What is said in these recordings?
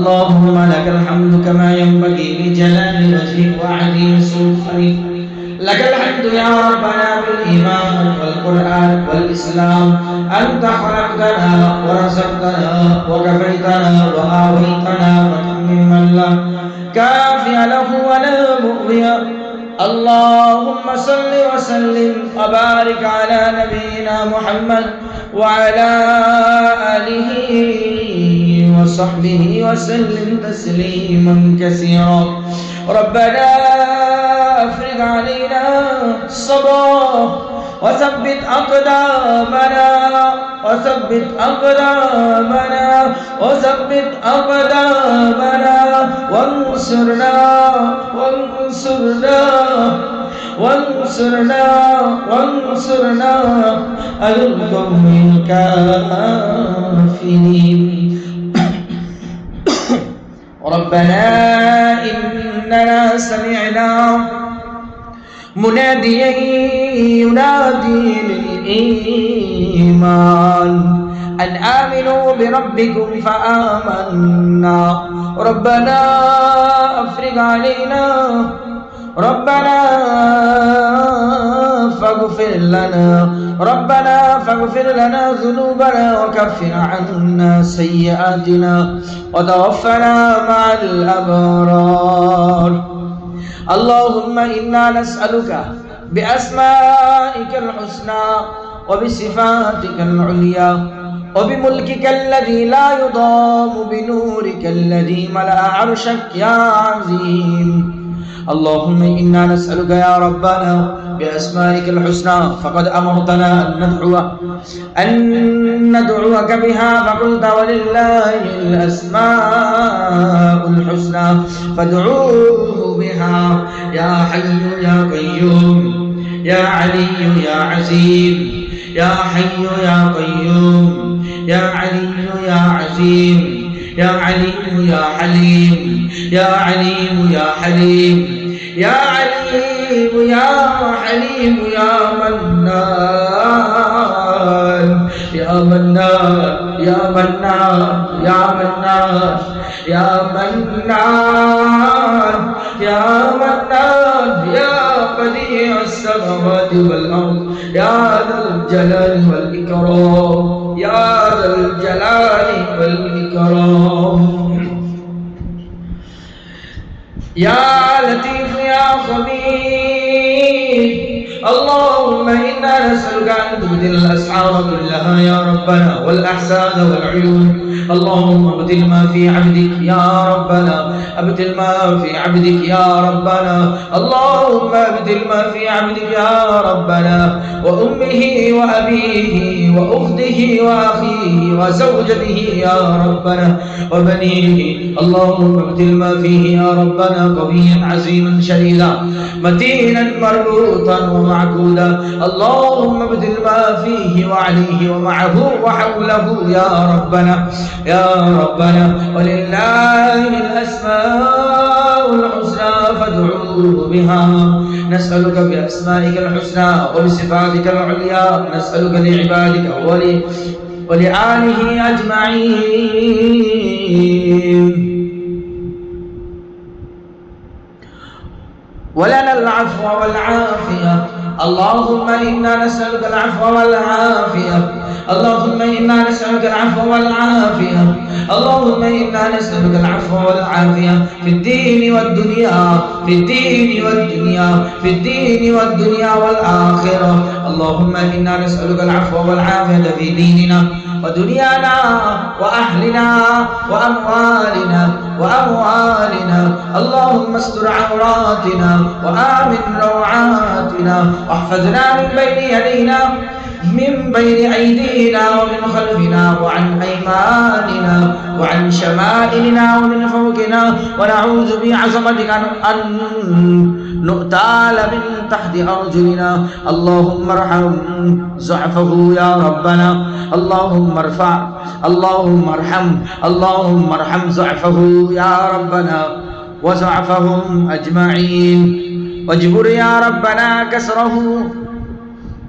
اللهم لك الحمد كما ينبغي لجلال وجهك وعظيم سلطانك. لك الحمد يا ربنا بالإيمان والقرآن والإسلام. أنت خلقتنا ورزقتنا وكفيتنا وآويتنا وممن لا كافي له ولا مؤوي. اللهم صل وسلم وبارك على نبينا محمد وعلى آله وصحبه وسلم تسليما كثيرا. ربنا افرغ علينا الصبر وثبت أقدامنا وثبت أقدامنا وثبت أقدامنا وانصرنا وانصرنا وانصرنا وانصرنا على القوم الكافرين. ربنا إننا سمعنا مناديا ينادي للإيمان أن آمنوا بربكم فآمنا. ربنا أفرغ علينا ربنا فاغفر لنا ذنوبنا وكفر عنا سيئاتنا وتوفنا مع الأبرار. اللهم إنا نسألك بأسمائك الحسنى وبصفاتك العليا وبملكك الذي لا يضام بنورك الذي ملأ عرشك يا عظيم. اللهم إنا نسألك يا ربنا بأسمائك الحسنى فقد أمرتنا أن ندعوك بها فقلت ولله الأسماء الحسنى فادعوه بها يا حي يا قيوم يا علي يا عزيز يا حي يا قيوم يا علي يا عزيز يا عليم يا حليم يا عليم يا حليم يا عليم يا حليم يا منان يا منان يا منان يا منان يا منان يا منان يا بديع السماوات والأرض يا ذا الجلال والإكرام يا ذا الجلال والإكرام. يا لطيف يا خبير. اللهم إنا نسألك أن تبدل الأسعار كلها يا ربنا والأحسان والعيون. اللهم ابدل ما في عبدك يا ربنا ابدل ما في عبدك يا ربنا. اللهم ابدل ما في عبدك يا ربنا وأمه وأبيه وأخته وأخيه وزوجته يا ربنا وبنيه. اللهم ابدل ما فيه يا ربنا قويا عزيما شديدا متينا مربوطا ومعقودا. اللهم ابدل ما فيه وعليه ومعه وحوله يا ربنا يا ربنا. ولله الأسماء الحسنى فادعوه بها. نسألك بأسمائك الحسنى وبصفاتك العليا نسألك لعبادك ولآله أجمعين ولنا العفو والعافية. اللهم إنا نسألك العفو والعافية. اللهم إنا نسألك العفو والعافية. اللهم إنا نسألك العفو والعافية في الدين والدنيا في الدين والدنيا في الدين والدنيا والآخرة. اللهم إنا نسألك العفو والعافية في ديننا ودنيانا وأهلنا وأموالنا. اللهم استر عوراتنا وآمن روعاتنا واحفظنا من بين يدينا من بين أيدينا ومن خلفنا وعن أيماننا وعن شمائلنا ومن فوقنا ونعوذ بعظمتك أن نؤتال من تحت أرجلنا. اللهم ارحم ضعفه يا ربنا. اللهم ارفع اللهم ارحم اللهم ارحم ضعفه يا ربنا وضعفهم أجمعين. واجبر يا ربنا كسره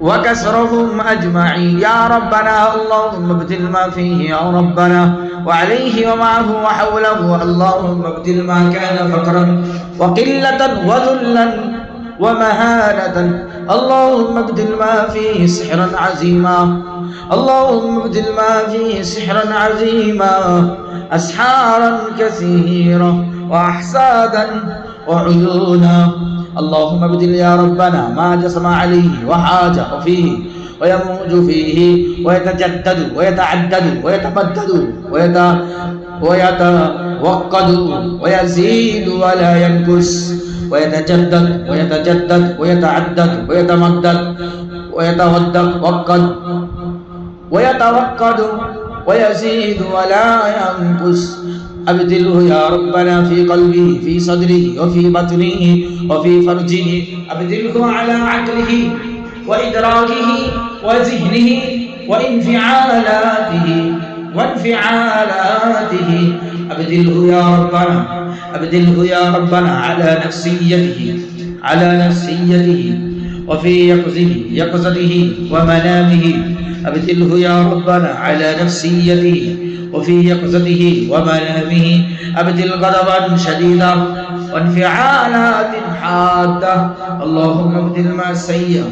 وكسرهم أجمعين يا ربنا اللهم ابدل ما فيه يا ربنا وعليه ومعه وحوله اللهم ابدل ما كان فقرا وقلة وذلا ومهانة اللهم ابدل ما فيه سحرا عظيما اللهم ابدل ما فيه سحرا عظيما أسحارا كثيرا وأحسادا وعيونا اللهم ابدل يا ربنا ما جسم عليه وحاج فيه ويموج فيه ويتجدد ويتعدد ويتبدد ويتوقد ويزيد ولا ينقص ويتجدد ويتعدد ويتمدد ويتوقد ويزيد ولا ينقص أبدله يا ربنا في قلبه في صدره وفي بطنه وفي فرجه أبدله على عقله وإدراكه وذهنه وانفعالاته أبدله يا ربنا على نفسيته وفي يقظته ومنامه أبدله يا ربنا على نفسيته وفي يقظته ومنامه أبدل غضبا شديدا وانفعالات حادة اللهم ابدل ما سيء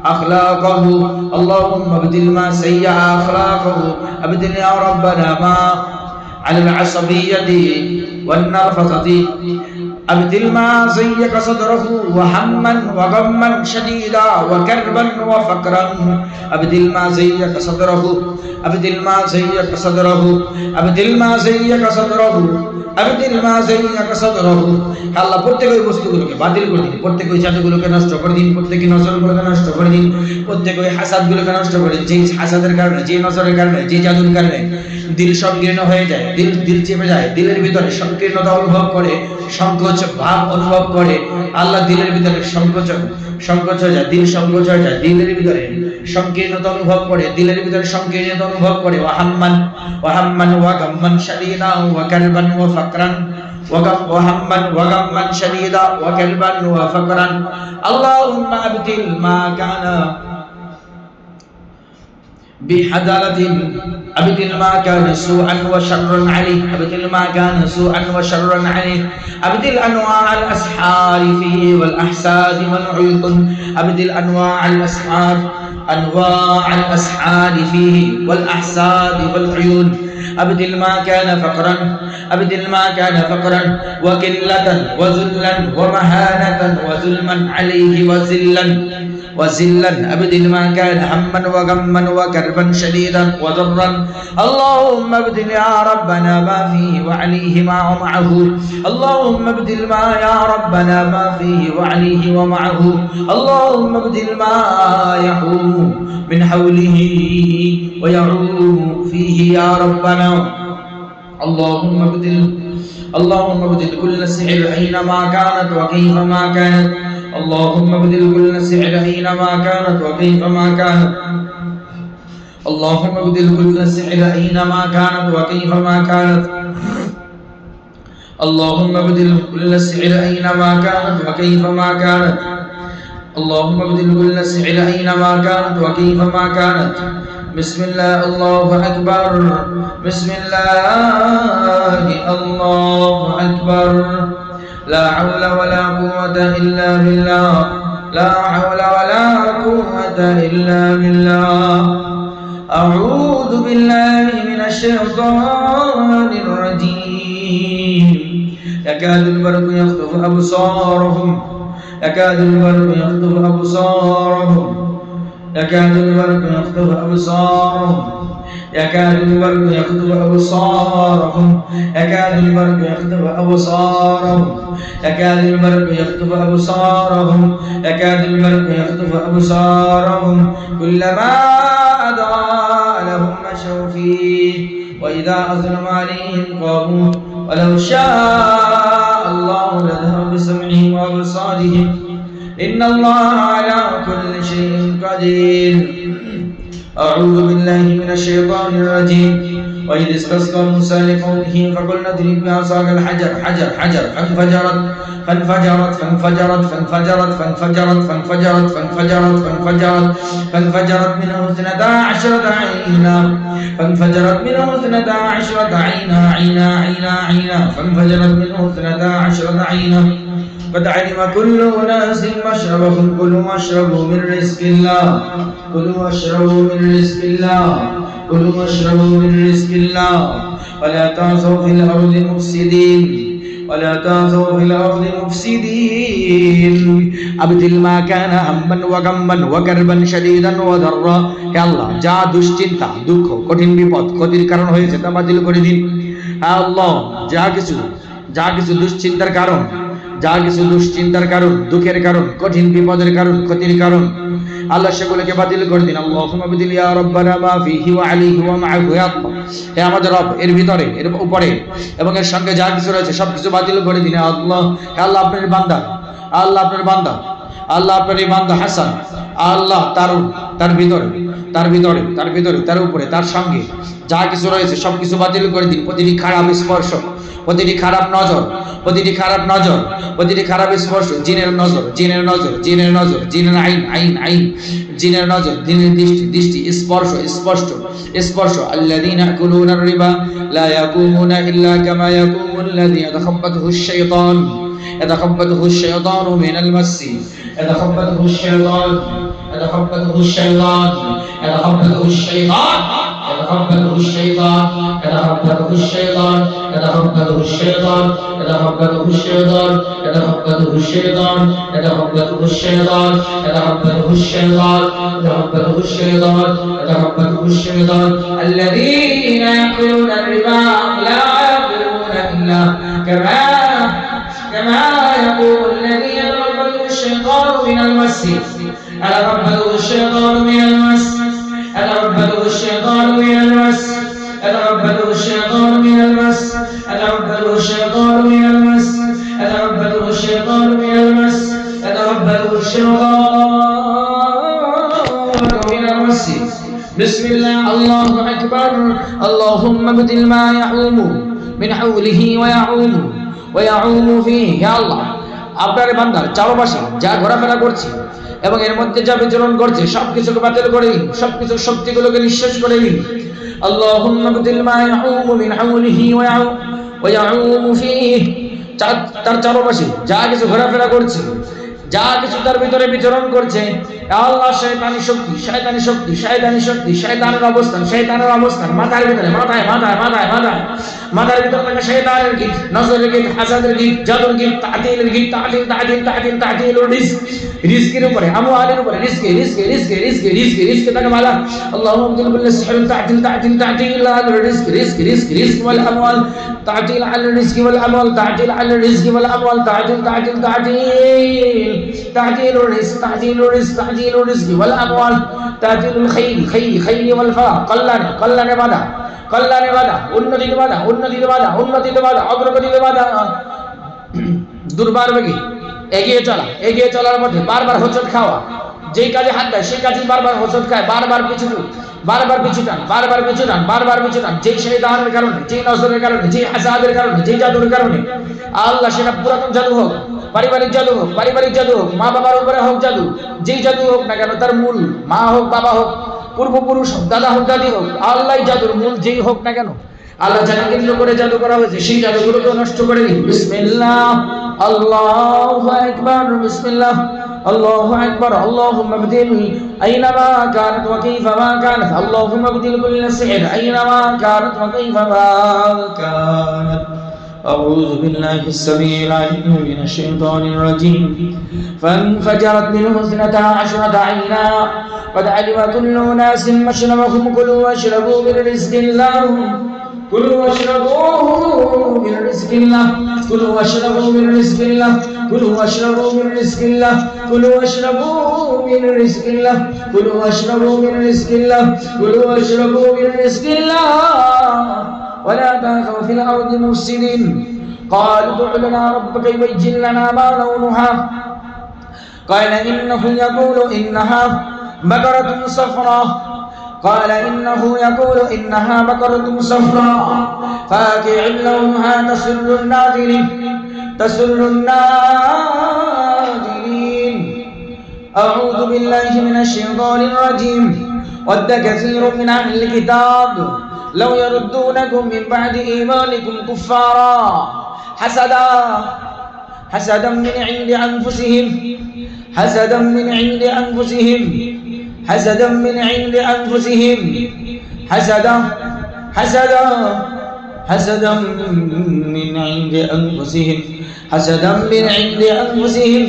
أخلاقه اللهم ابدل ما سيء أخلاقه أبدل يا ربنا ما على العصبية والنرفزة أبدل ما زيك صدره وهما وغما شديدا وكربا وفقرا أبدل ما زيك صدره আল্লাহ প্রত্যেক ওই বস্তুগুলোকে বাতিল করে দিন, প্রত্যেক ওই জাদুগুলোকে নষ্ট করে দিন, প্রত্যেক নজরগুলোকে নষ্ট করে দিন, প্রত্যেক ওই হাসাদগুলোকে নষ্ট করে দিন। যে হাসাদের কারণে, যে নজরের কারণে, যে জাদুর কারণে দিল সংকীর্ণ হয়ে যায়, দিল চেপে যায়, দিলের ভিতরে সংকীর্ণতা অনুভব করে, সংকোচ ভাব অনুভব করে। আল্লাহ দিলের ভিতরে সংকোচ হয়ে যায়, দিল সংকোচ হয়ে যায়, দিলের ভিতরে সংকীর্ণতা অনুভব করে, দিলের ভিতরে সংকীর্ণতা অনুভব করে। ওয়াহাম্মান ওয়া গাম্মান শাদীদা ওয়া কালবান ওয়া ফাকরান وهما وغما شديدا وكلبا وفقرا اللهم ابدل ما كان بحدالة أبدل ما كان سوءا وشرا عليه أبدل أنواع الأسحار فيه والأحساد والعيون أبدل أنواع الأسحار فيه والأحساد والعيون أبدل ما كان فقرا وقلة وذلا ومهانة وظلما عليه وزلا أبدل ما كان هما وغما وكربا شديدا وضرا اللهم ابدل يا ربنا ما فيه وعليه ما ومعه اللهم ابدل ما يا ربنا ما فيه وعليه ومعه اللهم ابدل ما يحوم من حوله ويعوم فيه يا ربنا اللهم ابدل كل سحر أينما كانت وكيفما كانت اللهم ابدل كل سحر أينما كانت وكيفما كانت اللهم ابدل كل سحر أينما كانت وكيفما كانت اللهم ابدل كل سحر أينما كانت وكيفما كانت اللهم ابدل كل سحر أينما كانت وكيفما كانت بسم الله الله أكبر بسم الله الله أكبر لا حول ولا قوة إلا بالله لا حول ولا قوة إلا بالله أعوذ بالله من الشيطان الرجيم يكاد البرق يخطف أبصارهم يكاد البرق يخطف أبصارهم يكاد البرق يخطف أبصارهم يكاد البرق يخطف أبصارهم يكاد البرق يخطف أبصارهم يكاد البرق يخطف أبصارهم يكاد البرق يخطف أبصارهم كلما أضاء لهم مشوا فيه وإذا أظلم عليهم قاموا ولو شاء الله لذهب بسمعهم وأبصارهم إن الله على كل شيء قدير أعوذ بالله من الشيطان الرجيم وإذ استسقى موسى لقومه فقلنا اضرب بعصاك الحجر حجر حجر فانفجرت فانفجرت فانفجرت فانفجرت فانفجرت فانفجرت فانفجرت فانفجرت فانفجرت منه 12 عينا فانفجرت منه 12 عينا عينا فانفجرت منه 12 عينا قد علم كل أناس مشربهم كلوا واشربوا من رزق الله كلوا واشربوا من رزق الله كلوا واشربوا من رزق الله ولا تعثوا في الأرض مفسدين ولا تعثوا في الأرض مفسدين أبدل ما كان هما وغما وكربا شديدا وضرا يا الله যা দুশ্চিন্তা দুঃখ কঠিন বিপদ ক্ষতির কারণ হয়েছে তা বাতিল করে দিন আল্লাহ যা কিছু দুশ্চিন্তার কারণ যা কিছু দুশ্চিন্তার কারণ দুঃখের কারণ কঠিন বিপদের কারণ ক্ষতির কারণ আল্লাহ সেগুলোকে বাতিল করে দিন আল্লাহুম্মা বাতিল ইয়া রাব্বানা মা ফীহি ওয়া আলাইহি ওয়া মা'আহু ইয়া আল্লাহ হে আমাদের রব এর ভিতরে এর উপরে এবং এর সঙ্গে যা কিছু রয়েছে সবকিছু বাতিল করে দিন আল্লাহ হে আল্লাহ আপনার বান্দা আল্লাহ আপনার বান্দা আল্লাহ আপনার এই বান্দা হাসান আল্লাহ তার ভিতরে তার উপরে তার সঙ্গে যা কিছু রয়েছে সবকিছু বাতিল করে দিন প্রতিটি খারাপ স্পর্শ প্রতিটি খারাপ নজর প্রতিটি খারাপ স্পর্শ জিনের নজর জিনের আইন জিনের নজর জিনের দৃষ্টি স্পর্শ আল্লাযীনা ইয়াকুলুনার রিবা লা ইয়াকুমুনা ইল্লা কামা ইয়াকুমুল লাযী ইয়াতাখাব্বাতুহু আশ-শাইতানু মিনাল মাসসি يتخبطه الشيطان يتخبطه الشيطان يتخبطه الشيطان يتخبطه الشيطان يتخبطه الشيطان يتخبطه الشيطان يتخبطه الشيطان يتخبطه الشيطان يتخبطه الشيطان يتخبطه الشيطان يتخبطه الشيطان يتخبطه الشيطان الذين يأكلون الربا لا يأكلون إلا كما يقول الذي يتخبطه الشيطان من المس يتخبطه الشيطان من المس يتخبطه الشيطان من المس يتخبطه الشيطان من المس يتخبطه الشيطان من المس يتخبطه الشيطان من المس يتخبطه الشيطان من المس بسم الله الله أكبر اللهم ابدل ما يعوم من حوله ويعوم فيه يا الله আপনার বান্দার চারপাশে যা ঘোরাফেরা করছে এবং এর মধ্যে যা বিচরণ করছে সবকিছুকে বাতিল করে দিন সবকিছুর শক্তিগুলোকে নিঃশেষ করে দিন আল্লাহুম্মা বাতিল মা ইয়াউমু মিন হাওলিহি ওয়া ইয়াউমু ফীহি তার চারপাশে যা কিছু ঘোরাফেরা করছে যা কিছু তার ভিতরে বিচরণ করছে আল্লাহ শয়তানি শক্তি শয়তানের অবস্থান মাথার ভিতরে মাথার ভিতরে থাকে শয়তানের গীত নজরের গীত হাসাদের গীত জাদুর গীত তাতিলের গীত তাতিল রিজকের উপরে আমওয়ালের উপরে রিজকে তাকে বলা আল্লাহুম্মা আবদিল বিল সিহর তাতিল আল রিজক ওয়াল আমওয়াল তাতিল আল রিজক ওয়াল আমওয়াল তাতিল আল রিজক ওয়াল আমওয়াল تعجيل الرزق والأموال تعجيل الخيل والفلاح قلنا বাধা উন্নতিতে বাধা অগ্রগতিতে বাধা দুর্বার বেগে এগিয়ে চলার পথে বারবার হোঁচট খাওয়া যেই কাজে হাত দেয় সেই কাজে বারবার হোঁচট খায় বারবার পিছু টান যেই শয়তানের কারণে যেই নজরের কারণে যেই হাসাদের কারণে যেই জাদুর কারণে আল্লাহ সেটা পুরাতন জাদু হোক পারিবারিক জাদু হোক মা বাবার উপরে হোক জাদু যেই জাদু হোক না কেন তার মূল মা হোক বাবা হোক পূর্বপুরুষ হোক দাদা হোক দাদি হোক আল্লাহ জাদুর মূল যেই হোক না কেন আল্লাহ যাকে কেন্দ্র করে জাদু করা হয়েছে সেই জাদুগুলোকে নষ্ট করে দিন বিসমিল্লাহ আল্লাহু আকবার বিসমিল্লাহ الله أكبر اللهم ابدل أينما كانت وكيفما كانت اللهم ابدل كل سحر أينما كانت وكيفما كانت أعوذ بالله السميع العليم من الشيطان الرجيم فانفجرت منه 12 عينا قد علم كل أناس مشربهم كلوا واشربوا من رزق الله كلوا واشربوا من رزق الله كلوا واشربوا من رزق الله كلوا واشربوا من رزق الله كلوا واشربوا من رزق الله كلوا واشربوا من رزق الله كلوا واشربوا من رزق الله ولا تعثوا في الأرض مفسدين قالوا ادع لنا ربك يبين لنا ما لونها قال إنه يقول إنها بقرة صفراء قال إنه يقول إنها بقرة صفراء فاقع لونها تسر الناظرين. أعوذ بالله من الشيطان الرجيم. ود كثير من أهل الكتاب لو يردونكم من بعد إيمانكم كفارا حسدا من عند أنفسهم حسدا من عند أنفسهم حسدا من عند أنفسهم حسدا من عند أنفسهم حسدا من عند أنفسهم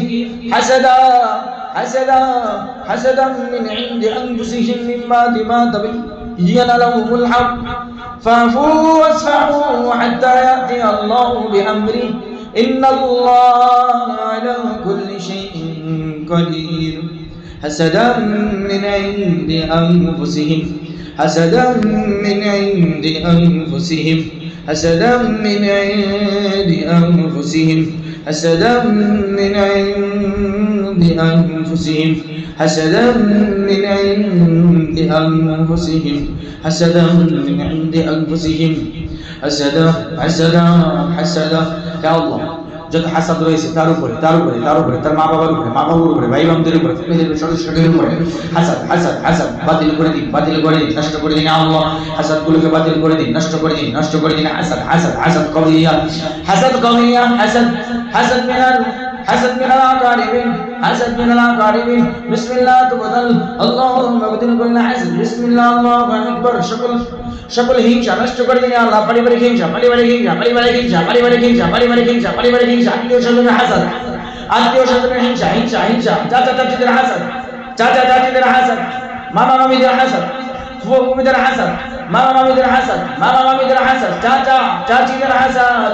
حسدا من عند أنفسهم من بعد ما تبين لهم الحق فاعفوا واصفحوا حتى يأتي الله بأمره إن الله على كل شيء قدير. حسدا من عند أنفسهم حسدا من عند أنفسهم حسدا من عند أنفسهم حسدا من عند أنفسهم حسدا من عند أنفسهم حسدا من عند أنفسهم حسدا يا الله যত হাসাদ রয়েছে তার উপরে তার মা বাবার উপরে ভাই বোনদের উপরে ফ্যামিলির সদস্যদের উপরে হাসাদ বাতিল করে দিন নষ্ট করে দিন আল্লাহ। হাসাদ গুলোকে বাতিল করে দিন, নষ্ট করে দিন হাসাদ কবিয়া হাসাদ من الأقاربين بسم الله تبدل اللهم بدل كل حسد بسم الله الله أكبر সকল হিংসা নষ্ট করে দিন আল্লাহ। পারিবারিক হিংসা আত্মীয় স্বজনের হিংসা চাচা চাচিদের হাসাদ মামা মামিদের হাসাদ ফুফু ফুফিদের হাসাদ মামা মামিদের হাসাদ চাচা চাচিদের হাসাদ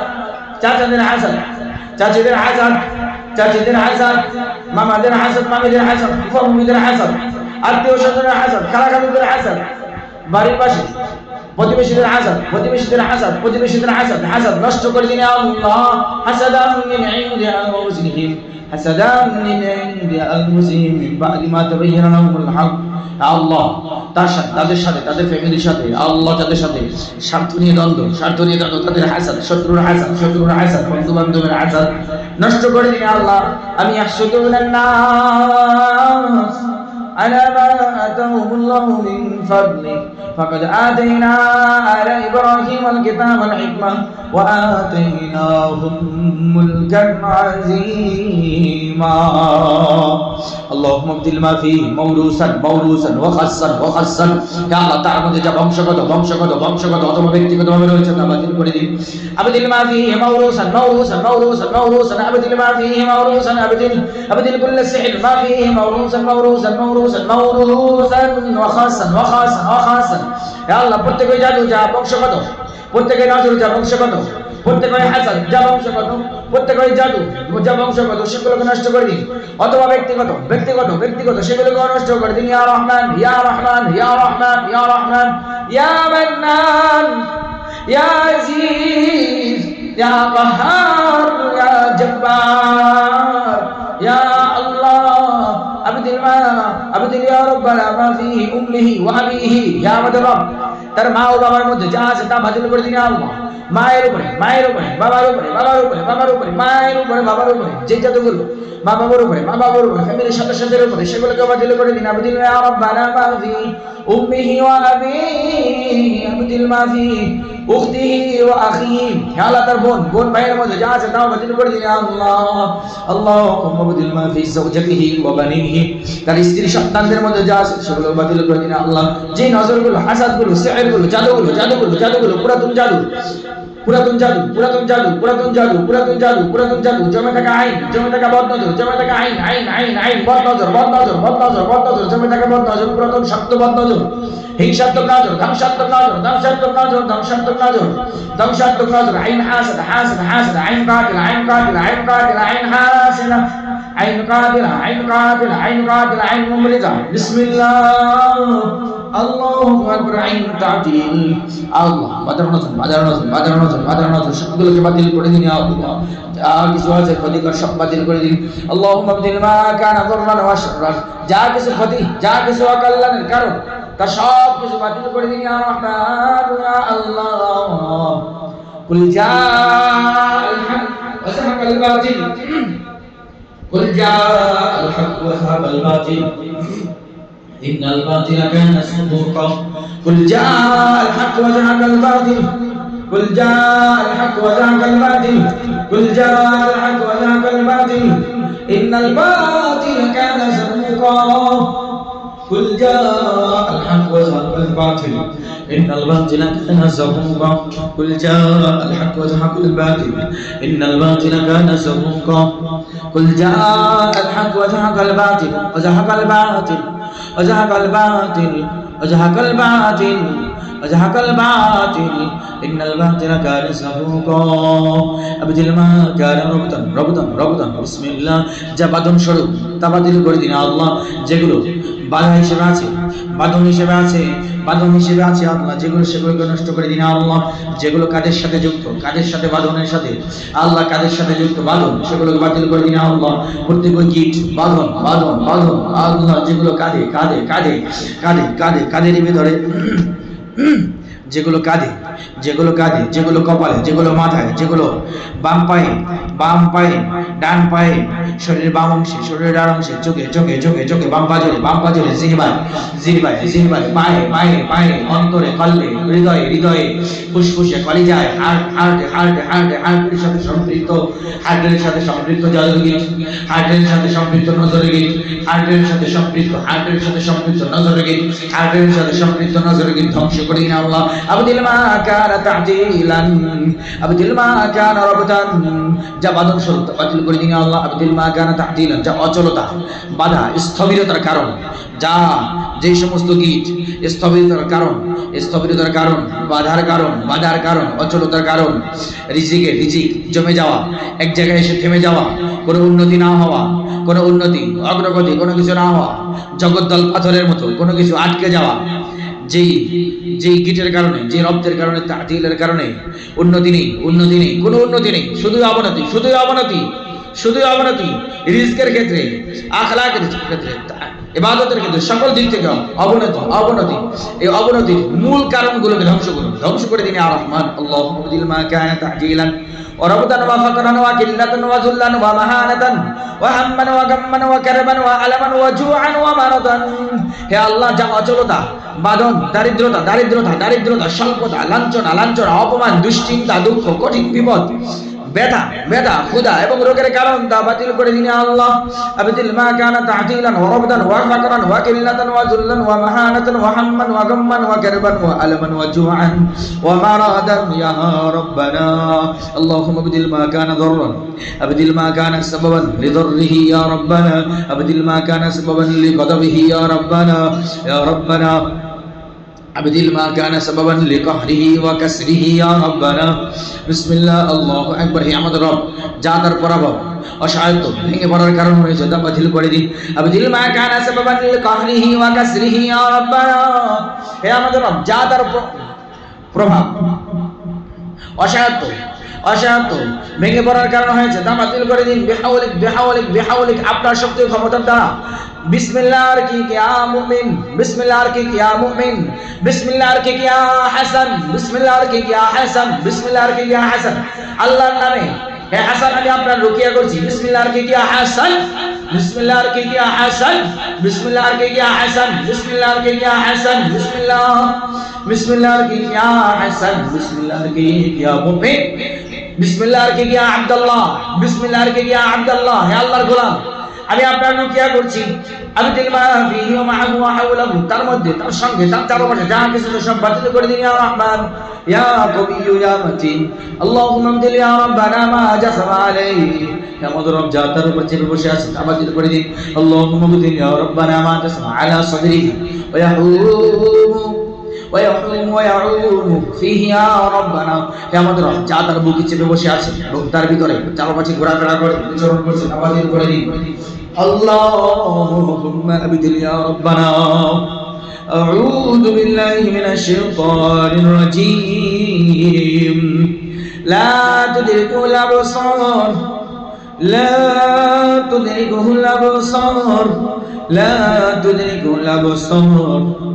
চাচিদের হাসাদ মামাদের হাসাদ মামিদের হাসাদ ফুফু ফুফিদের হাসাদ আত্মীয় স্বজনের হাসাদ খালাখালুদের হাসাদ বাড়ির পাশে প্রতিবেশীদের হাসাদ নষ্ট করে দিন আল্লাহ। হাসাদান মিন ইনদি আনফুসিহিম মিন বাদি মা তাবাyyana লাহুমুল হক। আল্লাহ তাদের সাথে তাদের ফ্যামিলির সাথে আল্লাহ তাদের সাথে স্বার্থ নিয়ে দ্বন্দ্ব তাদের হাসাদ শত্রুর হাসাদ বন্ধু বান্ধবের হাসাদ নষ্ট করে দিন আল্লাহ। আমি ইয়াহসুদুনান নাস على ما آتاهم الله من فضله فقد آتينا آل إبراهيم الكتاب والحكمة وآتيناهم ملكا عظيما. اللهم ابدل ما فيه موروثا وخصا يا الله তার মধ্যে যা বংশগত অথবা ব্যক্তিগতভাবে রয়েছে তা বাতিল করে দিন। আবদিল মা ফিহি موروثا আবদিল মা ফিহি موروثا আবদিল কুল্ল সিহর মা ফিহি موروثا وخاصا يا الله প্রত্যেকই জাদু যা বংশগত, প্রত্যেকই নজর যা বংশগত, প্রত্যেকই হাসাদ যা বংশগত, প্রত্যেকই জাদু যা বংশগত সেগুলোকে নষ্ট করে দিন। অথবা ব্যক্তিগত সেগুলোকে নষ্ট করে দিন। ইয়া রহমান ইয়া মান্নান ইয়া আজিজ ইয়া কাহার ইয়া জব্বার ইয়া আল্লাহ আবদিল ইয়া রাব্বানা মা ফিহি উম্মিহি ওয়া আবিহি ইয়া আমাদের রব তার মা ও বাবার মধ্যে যা আছে তা বাতিল করে দিন আল্লাহ। মায়ের উপরে বাবার উপরে যে জাদুগুলো মা বাবার উপরে ফ্যামিলির সদস্যদের উপরে সেগুলোকে বাতিল করে দিন। আবদিল ইয়া রাব্বানা মা ফিহি উম্মিহি ওয়া আবিহি আবদিল মা ফিহি উখতিহি ওয়া আখিহি ইয়া আল্লাহ তার বোন ভাইয়ের মধ্যে যা আছে তা বাতিল করে দিন আল্লাহ। আল্লাহুম্মা আবদিল মা ফি যাওজাতিহি ওয়া বানিহি তার স্ত্রী সন্তানদের মধ্যে যা আছে সেগুলো বাতিল করে দিন আল্লাহ। যে নজরগুলো হাসাদগুলো সিহরগুলো জাদুগুলো পুরাতন জাদু জমে থাকা আইন জমে থাকা বদনজর জমে থাকা বদনজর পুরাতন শক্ত বদনজর হিংসাত্মক নজর ধ্বংসাত্মক নজর আইন হাসিদ আইন কাতিল আইন হাসিনা আইন কাতিল আইন মুমরিজা বিসমিল্লাহ আল্লাহু আকবার আইন তাজিল আল্লাহ বাজার নজর সবগুলোকে বাতিল করে দিন আল্লাহ। আর কিছু আছে ক্ষতিকর সব বাতিল করে দিন। আল্লাহুম্মা আবদিল মা কানা যররান ওয়া শাররান যা কিছু ক্ষতি যা কিছু অকল্যাণের কারণ তার সব কিছু বাতিল করে দিন ইয়া রহমান ইয়া আল্লাহ। কুল জাআল হক ওয়া যাহাকাল বাতিল কুল জাআল হক ওয়া যাহাকাল বাতিল ইন্নাল বাতিলা কানা যাহুকা। কুল জাআল হক ওয়া যাহাকাল বাতিল কুল জাআল হক ওয়া যাহাকাল বাতিল কুল জাআল হক ওয়া যাহাকাল বাতিল ইন্নাল বাতিলা কানা যাহুকা। قل جاء الحق وزهق الباطل إن الباطل كان زهوقا. قل جاء الحق وزهق الباطل إن الباطل كان زهوقا. قل جاء الحق وزهق الباطل وزهق الباطل وزهق الباطل وزهق الباطل وزهق الباطل إن الباطل كان زهوقا. أبدل ما كان ربطا بسم الله. যা বাঁধন স্বরূপ তা বাতিল করে দিন আল্লাহ। যেগুলো বাধা হিসেবে আছে, বাঁধন হিসেবে আছে, বাঁধন হিসেবে আছে আল্লাহ, যেগুলো সেগুলোকে নষ্ট করে দিন আল্লাহ। যেগুলো কাদের সাথে যুক্ত, কাদের সাথে বাঁধনের সাথে আল্লাহ, কাদের সাথে যুক্ত বাঁধন, সেগুলোকে বাতিল করে দিন আল্লাহ। প্রত্যেক গিট বাঁধন বাঁধন বাঁধন আল্লাহ, যেগুলো কাঁধে কাঁধে কাঁধে কাঁধে কাঁধে কাঁধের ভিতরে, যেগুলো কাঁধে, যেগুলো কাঁধে, যেগুলো কপালে, যেগুলো মাথায়, যেগুলো বাম পায়ে, বাম পায়ে, ডান পায়ে, শরীরের বাম অংশে, শরীরের ডান অংশে, চোখে চোখে চোখে চোখে, বাম পাজরে জিহ্বায় জিহ্বায় জিহ্বায়, পায়ে পায়ে পায়ে, অন্তরে, কল্লে, হৃদয়ে হৃদয়ে, ফুসফুসে, কলিজায়, হার্টে হার্টে হার্টে, হার্টের সাথে সম্পৃক্ত, হার্টের সাথে সম্পৃক্ত জলের গিট, হার্টের সাথে সম্পৃক্ত নজরের গিট, হার্টের সাথে সম্পৃক্ত, হার্টের সাথে সম্পৃক্ত নজরের গিট, হার্টের সাথে সম্পৃক্ত নজরের গিট ধ্বংস করে দিন আল্লাহ। أبدل ما كان تعديلا أبدل ما كان ربطا যা বাঁধন স্বরূপ বাতিল করে দিন আল্লাহ। أبدل ما كان تعديلا যা অচলতা, বাধা, স্থবিরতার কারণ, যা যেই সমস্ত গীত স্থবিরতার কারণ, স্থবিরতার কারণ, বাধার কারণ, অচলতার কারণ, রিজিক জমে যাওয়া, এক জায়গায় এসে থেমে যাওয়া, কোনো উন্নতি না হওয়া, কোনো উন্নতি অগ্রগতি কোনো কিছু না হওয়া, জগদ্দল পাথরের মতো কোনো কিছু আটকে যাওয়া, যেই গিটের কারণে, যে রব্দের কারণে, তা'তিলের কারণে উন্নতি নেই, কোনো উন্নতি নেই, শুধুই অবনতি, রিজকের ক্ষেত্রে, আখলাকের ক্ষেত্রে, ইবাদতের ক্ষেত্রে, সকল দিক থেকে অবনতি। এই অবনতির মূল কারণগুলোকে ধ্বংস করে দিন আর রহমান। আল্লাহুম্মা আবদিল মা কানা তা'জিলান ওয়া রাবতান ওয়া ফাকরান ওয়া কিল্লাতান ওয়া যুল্লান ওয়া মাহানাতান ওয়া হাম্মান ওয়া গাম্মান ওয়া কারবান ওয়া আলামান ওয়া জুআন ওয়া মারাদান। হে আল্লাহ, যা অচলতা, বাঁধন, দারিদ্রতা, স্বল্পতা, লাঞ্ছনা, অপমান, দুশ্চিন্তা, দুঃখ, কঠিন বিপদ, ব্যথা, ক্ষুধা এবং রোগের কারণ তা বাতিল করে দিন আল্লাহ। আবদিল মা কানা তা'তিলান ওয়া রাবদান ওয়া ফাকরান ওয়া কিল্লাতান ওয়া যুল্লান ওয়া মাহানাতান ওয়া হাম্মান ওয়া গাম্মান ওয়া কারবান ওয়া আলামান ওয়া জুআন ওয়া মারাদান ইয়া রাব্বানা। আল্লাহুম্মা আবদিল মা কানা দাররান আবদিল মা কানা সাবাবান লিদাররিহি ইয়া রাব্বানা আবদিল মা কানা সাবাবান লিগাদাবিহি ইয়া রাব্বানা أبدل ما كان سببا لقهره وكسره يا ربنا بسم الله الله أكبر। হে আমাদের রব, যা তার পরাভব, অসহায়ত্ব, ভেঙে পড়ার কারণ হয়েছে তা বাতিল করে দিন। আবদিল মা কানা সাবাবান লিকাহরিহি ওয়া কাসরিহি ইয়া রাব্বানা। হে আমাদের রব, যা তার প্রভাব, অসহায়ত্ব ভেঙে পড়ার কারণ হয়েছে তা বাতিল করে দিন। বিহাউলিক আপনার শক্তি ক্ষমতার দ্বারা। বিসমিল্লাহ আরকিক ইয়া মুমিন, বিসমিল্লাহ আরকিক ইয়া মুমিন, বিসমিল্লাহ আরকিক ইয়া হাসান, বিসমিল্লাহ আরকিক ইয়া হাসান, বিসমিল্লাহ আরকিক ইয়া হাসান। আল্লাহর নামে হে হাসান, আমি আপনার রুকিয়া করছি। বিসমিল্লাহ আরকিক ইয়া হাসান, বিসমিল্লাহ আরকিক ইয়া হাসান, বিসমিল্লাহ আরকিক ইয়া হাসান, বিসমিল্লাহ আরকিক ইয়া হাসান, বিসমিল্লাহ আরকিক ইয়া হাসান, বিসমিল্লাহ আরকিক ইয়া মুমিন, বিসমিল্লাহ আরকিক ইয়া আব্দুল্লাহ, বিসমিল্লাহ আরকিক ইয়া আব্দুল্লাহ। হে আল্লাহর গোলাম, আমি আপনার রুকিয়া করছি। আমি তিলমা ফিহি ওয়া মা'হু ওয়া হাওলাহু, তার মধ্যে, তার সঙ্গে, তার চারপাশে যা কিছু সব বাতিল করে দিন ইয়া রহমান ইয়া কবিয়্যু ইয়া মাতিন। আল্লাহুম্মা আবদিল ইয়া রাব্বানা মা জাসামা আলাইহি। হে আমাদের রব, যা তার উপর চেপে বসে আছে তা বাতিল করে দিন। আল্লাহুম্মা আবদিল ইয়া রাব্বানা মা জাসামা আলা সাদরিহি ওয়া ইয়াহুম ফিহি ইয়া রাব্বানা। হে আমাদের রব, যা তার বুকে চেপে বসে আছে এবং তার ভিতরে চারপাশে ঘোরাফেরা করে, বিচরণ করছে তা বাতিল করে দিন। اللهم أبدل يا ربنا أعوذ بالله من الشيطان الرجيم لا تدركه الأبصار لا تدركه الأبصار لا تدركه الأبصار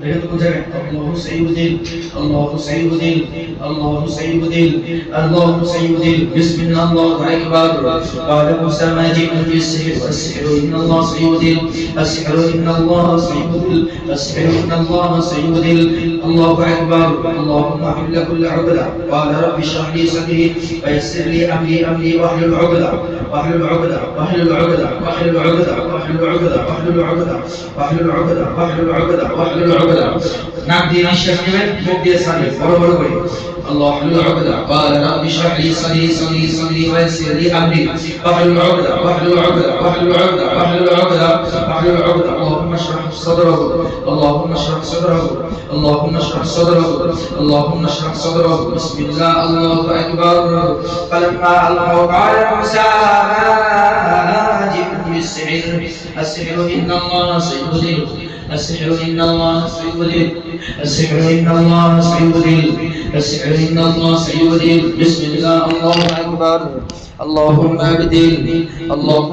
দেখেন তো জায়গায় আল্লাহু সাইয়্যিদুল আল্লাহু সাইয়্যিদুল আল্লাহু সাইয়্যিদুল আল্লাহু সাইয়্যিদুল বিসমিল্লাহ আল্লাহু আকবার ক্বালা মুসা মা জিতু বিস-সিহরি ওয়াস-সিহরু ইন্নাল্লাহা সাইয়্যিদুল আস-সিহরু ইন্নাল্লাহা সাইয়্যিদুল আস-সিহরু ইন্নাল্লাহা সাইয়্যিদুল আল্লাহু আকবার আল্লাহুম্মা হিল্লা কুল্লা উকদা ক্বালা রাব্বি ইশরাহ লি সাদরি ওয়া ইয়াসসির লি আমরি ওয়াহলুল উকদা واحلل عقدة واحلل عقدة واحلل عقدة واحلل عقدة واحلل عقدة واحلل عقدة واحلل عقدة واحلل عقدة নাক দিয়ে নিঃশ্বাস নেবেন মুখ দিয়ে ছাড়বেন বড় বড় করে আল্লাহ واحلل عقدة قال رب اشرح لي صدري ويسر لي امري واحلل عقدة واحلل عقدة واحلل عقدة واحلل عقدة واحلل عقدة اللهم اشرح صدره اللهم اشرح صدره اللهم اشرح صدره اللهم اشرح صدره بسم الله الله اكبر فلما القوا قال موسى جئت بالسحر السحر إن الله سيبدل السحر إن الله سيبدل السحر إن الله سيبدل السحر إن الله سيبدل بسم الله الله أكبر اللهم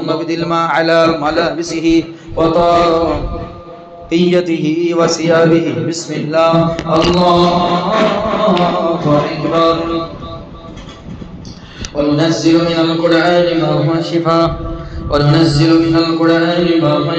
ابدل ما على ملابسه وطاقيته وثيابه بسم الله الله أكبر وننزل من القرآن ما هو شفاء وننزل من القرآن ما هو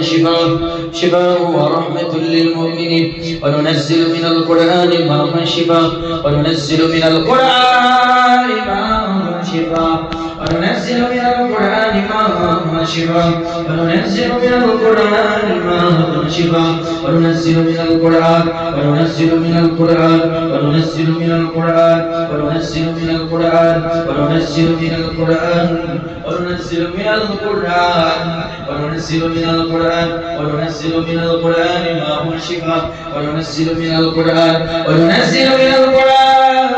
شفاء ورحمة للمؤمنين وننزل من القرآن ما هو شفاء وننزل من القرآن ما هو شفاء وننزل من القرآن ما هو شفاء وننزل من القرآن ما هو شفاء وننزل من القرآن وننزل من القرآن وننزل من القرآن وننزل من القرآن وننزل من القرآن وننزل من القرآن وننزل من القرآن وننزل من القرآن ما هو شفاء وننزل من القرآن وننزل من القرآن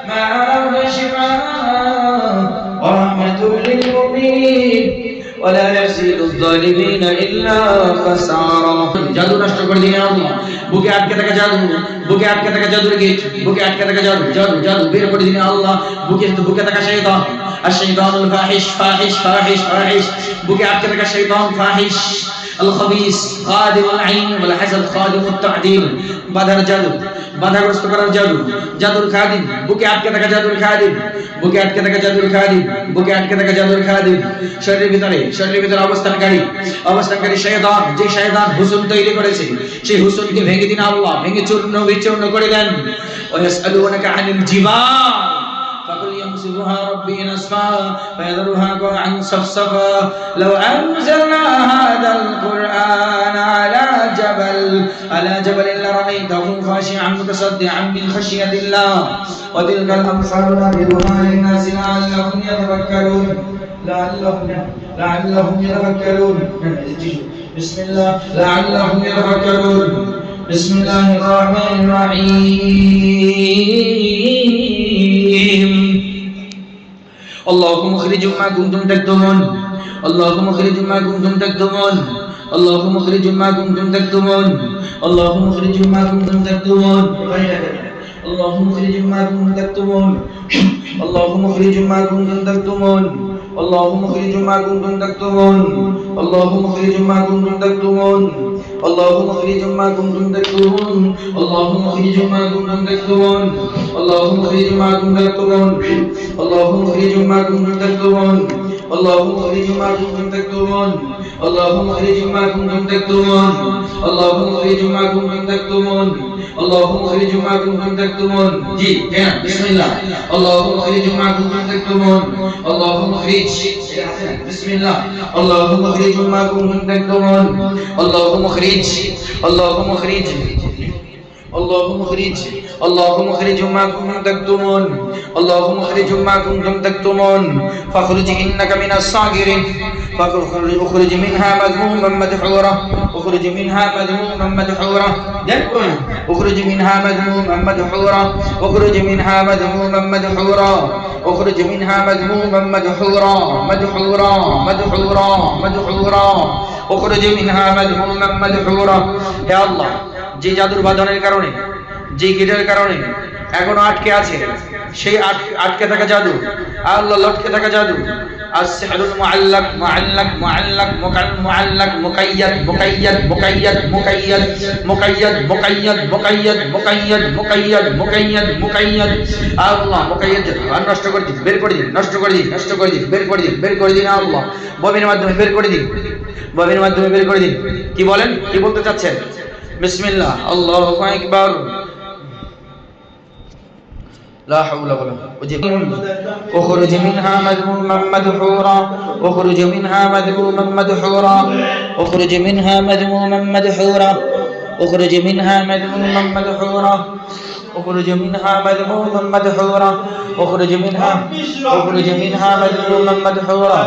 ما هو شفاء ورحمة للمؤمنين ولا يزيد الظالمين إلا خسارا জাদু নষ্ট করে দিন আল্লাহ বুকে আটকে থাকা জাদু জাদুর গেট বুকে আটকে থাকা জাদু বের করে দিন আল্লাহ বুকে থাকা শয়তান الشيطان فاحش বুকে আটকে থাকা শয়তান ফাহিশ الخبيث خادم العين والحسد خادم التعديل বাধার জাদু বাধাগ্রস্ত করার জাদুর খাদিম বুকে আটকে থাকা জাদুর খাদিম শরীরের ভিতরে অবস্থানকারী শয়তান যে শয়তান হুসন তৈরি করেছে সেই হুসনকে ভেঙে দিন আল্লাহ ভেঙে চূর্ণ বিচূর্ণ করে দেন ওয়াসআলুনাকা আনিল জিবাল فقل يمسكها ربي نسفا فيذرها قاعا صفصفا لو أنزلنا هذا القرآن على جبل لرأيته خاشعا متصدعا من خشية الله وتلك الأمثال نضربها للناس لعلهم يتفكرون بسم الله لعلهم يتفكرون بسم الله الرحمن الرحيم اللهم اخرج ما كنتم تكتمون اللهم اخرج ما كنتم تكتمون اللهم اخرج ما كنتم تكتمون اللهم اخرج ما كنتم تكتمون اللهم اخرج ما كنتم تكتمون اللهم اخرج ما كنتم تكتمون اللهم اخرج ما كنتم تكتمون اللهم اخرج ما كنتم تكتمون اللهم اخرج ما كنتم تكتمون اللهم اخرج ما كنتم تكتمون اللهم اخرج ما كنتم تكتمون اللهم اخرج ما كنتم تكتمون اللهم اخرج ما كنتم تكتمون اللهم اخرج ما كنتم تكتمون اللهم اخرج ما كنتم تكتمون اللهم اخرج ما كنتم تكتمون جي بسم الله اللهم اخرج ما كنتم تكتمون اللهم اخرج بسم الله اللهم اخرج ما كنتم تكتمون اللهم اخرج اللهم اخرج اللهم اخرج اللهم اخرج ما كنتم تكتمون اللهم اخرج ما كنتم تكتمون فاخرج انك من الصاغرين فاخرج منها مذموما مدحورا اخرج منها مذموما مدحورا اخرج منها مذموما مدحورا اخرج منها مذموما مدحورا اخرج منها مذموما مدحورا مدحورا مدحورا مدحورا اخرج منها مذموما مدحورا يا الله যে জাদুর বাঁধনের কারণে যে গিটের কারণে এখনো আটকে আছে সেই আটকে থাকা জাদু আল্লাহ লটকে থাকা জাদু السحر المعلق معلق معلق معلق مقيد مقيد مقيد مقيد مقيد مقيد مقيد مقيد مقيد مقيد مقيد আল্লাহ মুকাইয়াদ নষ্ট করে দিন, বের করে দিন, নষ্ট করে দিন, নষ্ট করে দিন, বের করে দিন, বের করে দিন আল্লাহ, ববির মাধ্যমে বের করে দিন, ববির মাধ্যমে বের করে দিন। কি বলেন, কি বলতে চাচ্ছেন? বিসমিল্লাহ, আল্লাহু আকবার, لا حول ولا قوة. اخرج منها مذموما مدحورا اخرج منها مذموما مدحورا اخرج منها مذموما مدحورا اخرج منها مذموما مدحورا اخرج منها مذموما مدحورا اخرج منها مذموما مدحورا